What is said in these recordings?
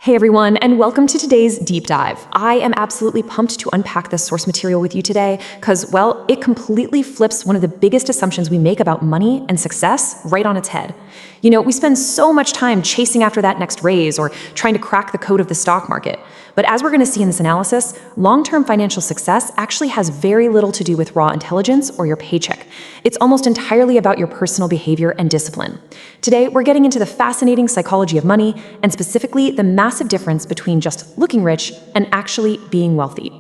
Hey everyone, and welcome to today's deep dive. I am absolutely pumped to unpack this source material with you today because, well, it completely flips one of the biggest assumptions we make about money and success right on its head. We spend so much time chasing after that next raise or trying to crack the code of the stock market. But as we're going to see in this analysis, long-term financial success actually has very little to do with raw intelligence or your paycheck. It's almost entirely about your personal behavior and discipline. Today, we're getting into the fascinating psychology of money and specifically the massive difference between just looking rich and actually being wealthy.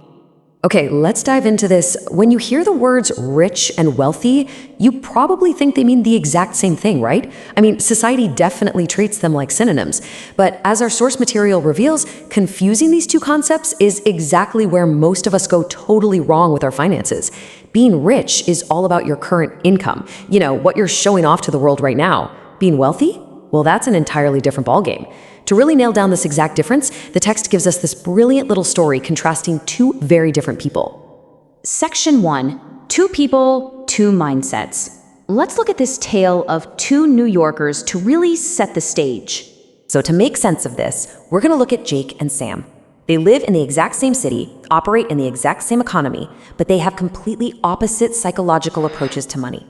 Okay, let's dive into this. When you hear the words rich and wealthy, you probably think they mean the exact same thing, right? I mean, society definitely treats them like synonyms. But as our source material reveals, confusing these two concepts is exactly where most of us go totally wrong with our finances. Being rich is all about your current income, what you're showing off to the world right now. Being wealthy? Well, that's an entirely different ballgame. To really nail down this exact difference, the text gives us this brilliant little story contrasting two very different people. Section 1. Two people, two mindsets. Let's look at this tale of two New Yorkers to really set the stage. So to make sense of this, we're going to look at Jake and Sam. They live in the exact same city, operate in the exact same economy, but they have completely opposite psychological approaches to money.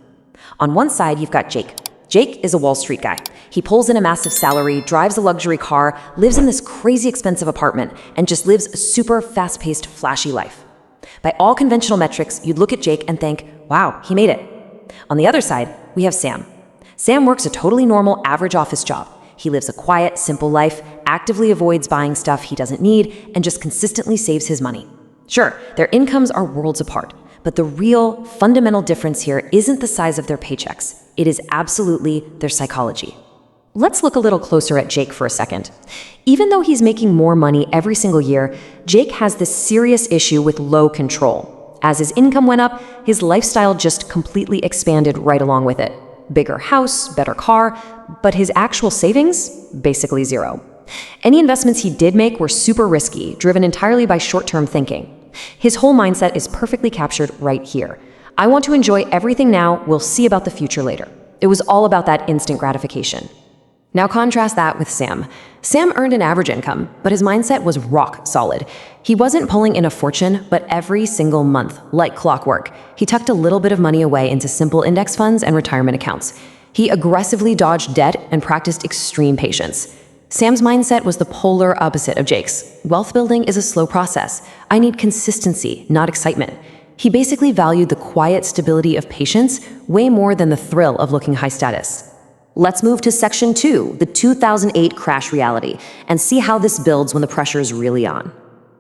On one side, you've got Jake. Jake is a Wall Street guy. He pulls in a massive salary, drives a luxury car, lives in this crazy expensive apartment, and just lives a super fast-paced, flashy life. By all conventional metrics, you'd look at Jake and think, wow, he made it. On the other side, we have Sam. Sam works a totally normal, average office job. He lives a quiet, simple life, actively avoids buying stuff he doesn't need, and just consistently saves his money. Sure, their incomes are worlds apart, but the real, fundamental difference here isn't the size of their paychecks. It is absolutely their psychology. Let's look a little closer at Jake for a second. Even though he's making more money every single year, Jake has this serious issue with low control. As his income went up, his lifestyle just completely expanded right along with it. Bigger house, better car, but his actual savings? Basically zero. Any investments he did make were super risky, driven entirely by short-term thinking. His whole mindset is perfectly captured right here. I want to enjoy everything now, we'll see about the future later. It was all about that instant gratification. Now contrast that with Sam. Sam earned an average income, but his mindset was rock solid. He wasn't pulling in a fortune, but every single month, like clockwork, he tucked a little bit of money away into simple index funds and retirement accounts. He aggressively dodged debt and practiced extreme patience. Sam's mindset was the polar opposite of Jake's. Wealth building is a slow process. I need consistency, not excitement. He basically valued the quiet stability of patience way more than the thrill of looking high status. Let's move to Section 2, the 2008 crash reality, and see how this builds when the pressure is really on.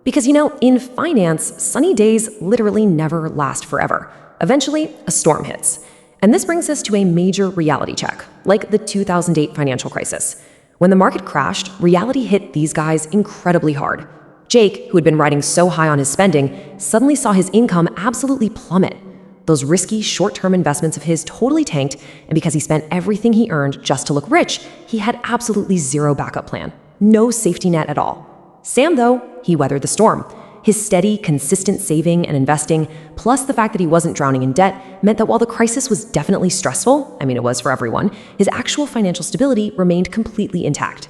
Because in finance, sunny days literally never last forever. Eventually, a storm hits. And this brings us to a major reality check, like the 2008 financial crisis. When the market crashed, reality hit these guys incredibly hard. Jake, who had been riding so high on his spending, suddenly saw his income absolutely plummet. Those risky, short-term investments of his totally tanked, and because he spent everything he earned just to look rich, he had absolutely zero backup plan. No safety net at all. Sam, though, he weathered the storm. His steady, consistent saving and investing, plus the fact that he wasn't drowning in debt, meant that while the crisis was definitely stressful, it was for everyone, his actual financial stability remained completely intact.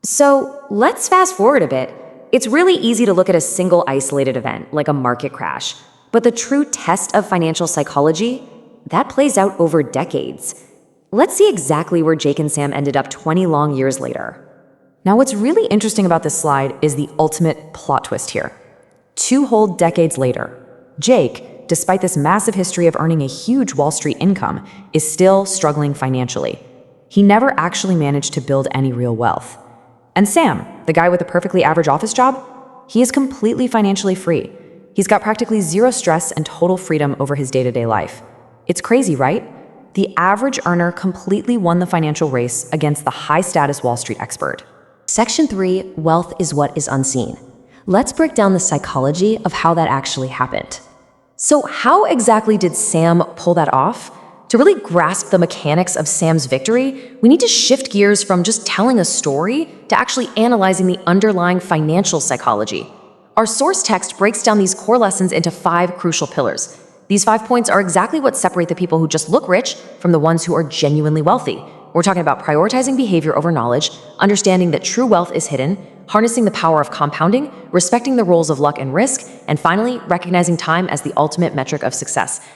So let's fast forward a bit. It's really easy to look at a single isolated event, like a market crash. But the true test of financial psychology, that plays out over decades. Let's see exactly where Jake and Sam ended up 20 long years later. Now, what's really interesting about this slide is the ultimate plot twist here. 2 whole decades later, Jake, despite this massive history of earning a huge Wall Street income, is still struggling financially. He never actually managed to build any real wealth. And Sam, the guy with a perfectly average office job, he is completely financially free. He's got practically zero stress and total freedom over his day-to-day life. It's crazy, right? The average earner completely won the financial race against the high-status Wall Street expert. Section 3, wealth is what is unseen. Let's break down the psychology of how that actually happened. So how exactly did Sam pull that off? To really grasp the mechanics of Sam's victory, we need to shift gears from just telling a story to actually analyzing the underlying financial psychology. Our source text breaks down these core lessons into 5 crucial pillars. These 5 points are exactly what separate the people who just look rich from the ones who are genuinely wealthy. We're talking about prioritizing behavior over knowledge, understanding that true wealth is hidden, harnessing the power of compounding, respecting the roles of luck and risk, and finally, recognizing time as the ultimate metric of success.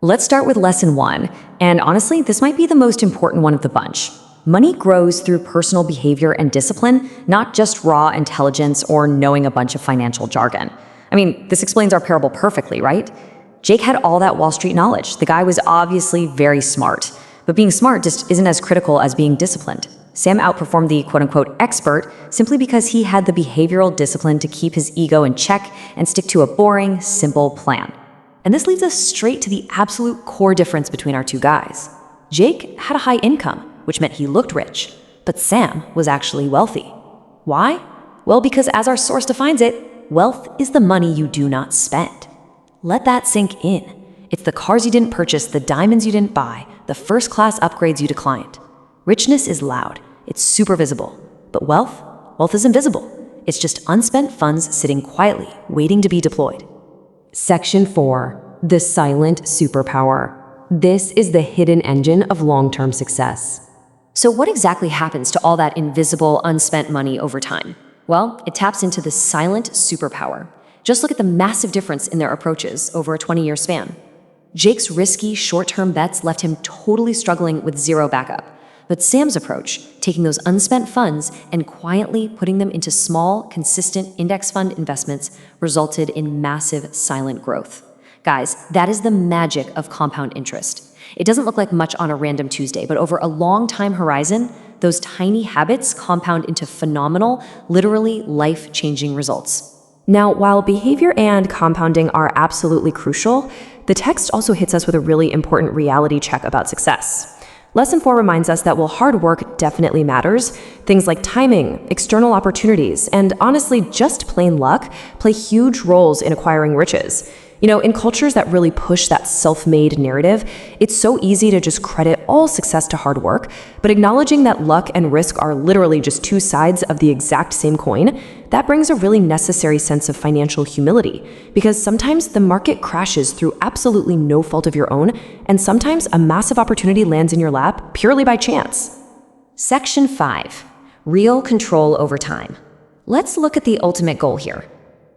Let's start with lesson 1, and honestly, this might be the most important one of the bunch. Money grows through personal behavior and discipline, not just raw intelligence or knowing a bunch of financial jargon. I mean, this explains our parable perfectly, right? Jake had all that Wall Street knowledge. The guy was obviously very smart. But being smart just isn't as critical as being disciplined. Sam outperformed the quote-unquote expert simply because he had the behavioral discipline to keep his ego in check and stick to a boring, simple plan. And this leads us straight to the absolute core difference between our two guys. Jake had a high income, which meant he looked rich, but Sam was actually wealthy. Why? Well, because as our source defines it, wealth is the money you do not spend. Let that sink in. It's the cars you didn't purchase, the diamonds you didn't buy, the first-class upgrades you declined. Richness is loud. It's super visible. But wealth is invisible. It's just unspent funds sitting quietly, waiting to be deployed. Section 4. The silent superpower. This is the hidden engine of long-term success. So what exactly happens to all that invisible, unspent money over time? Well, it taps into the silent superpower. Just look at the massive difference in their approaches over a 20-year span. Jake's risky, short-term bets left him totally struggling with zero backup. But Sam's approach, taking those unspent funds and quietly putting them into small, consistent index fund investments, resulted in massive, silent growth. Guys, that is the magic of compound interest. It doesn't look like much on a random Tuesday, but over a long time horizon, those tiny habits compound into phenomenal, literally life-changing results. Now, while behavior and compounding are absolutely crucial, the text also hits us with a really important reality check about success. Lesson 4 reminds us that while hard work definitely matters, things like timing, external opportunities, and honestly just plain luck play huge roles in acquiring riches. You know, in cultures that really push that self-made narrative, it's so easy to just credit all success to hard work, but acknowledging that luck and risk are literally just two sides of the exact same coin, that brings a really necessary sense of financial humility, because sometimes the market crashes through absolutely no fault of your own, and sometimes a massive opportunity lands in your lap purely by chance. Section 5. Real control over time. Let's look at the ultimate goal here.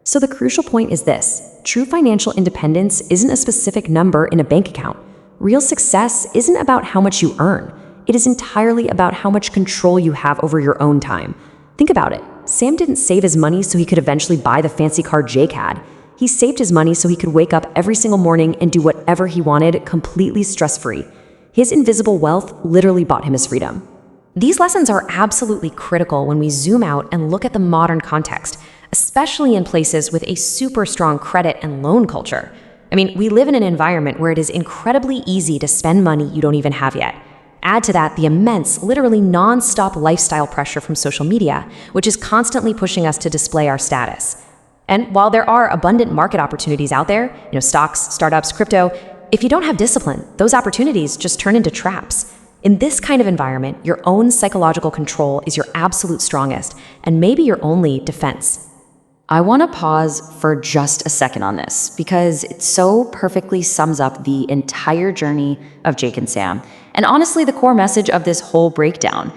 So the crucial point is this. True financial independence isn't a specific number in a bank account. Real success isn't about how much you earn. It is entirely about how much control you have over your own time. Think about it. Sam didn't save his money so he could eventually buy the fancy car Jake had. He saved his money so he could wake up every single morning and do whatever he wanted, completely stress-free. His invisible wealth literally bought him his freedom. These lessons are absolutely critical when we zoom out and look at the modern context, especially in places with a super strong credit and loan culture. I mean, we live in an environment where it is incredibly easy to spend money you don't even have yet. Add to that the immense, literally non-stop lifestyle pressure from social media, which is constantly pushing us to display our status. And while there are abundant market opportunities out there, stocks, startups, crypto, if you don't have discipline, those opportunities just turn into traps. In this kind of environment, your own psychological control is your absolute strongest and maybe your only defense. I want to pause for just a second on this because it so perfectly sums up the entire journey of Jake and Sam, and honestly the core message of this whole breakdown.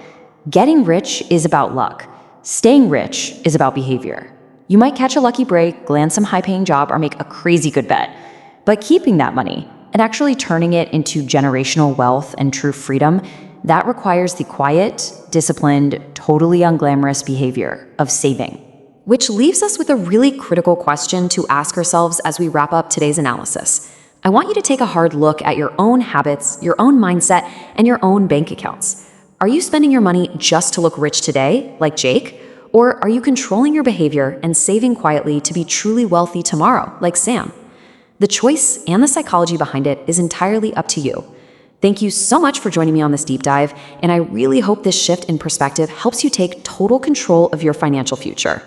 Getting rich is about luck. Staying rich is about behavior. You might catch a lucky break, land some high-paying job, or make a crazy good bet, but keeping that money and actually turning it into generational wealth and true freedom, that requires the quiet, disciplined, totally unglamorous behavior of saving. Which leaves us with a really critical question to ask ourselves as we wrap up today's analysis. I want you to take a hard look at your own habits, your own mindset, and your own bank accounts. Are you spending your money just to look rich today, like Jake? Or are you controlling your behavior and saving quietly to be truly wealthy tomorrow, like Sam? The choice and the psychology behind it is entirely up to you. Thank you so much for joining me on this deep dive, and I really hope this shift in perspective helps you take total control of your financial future.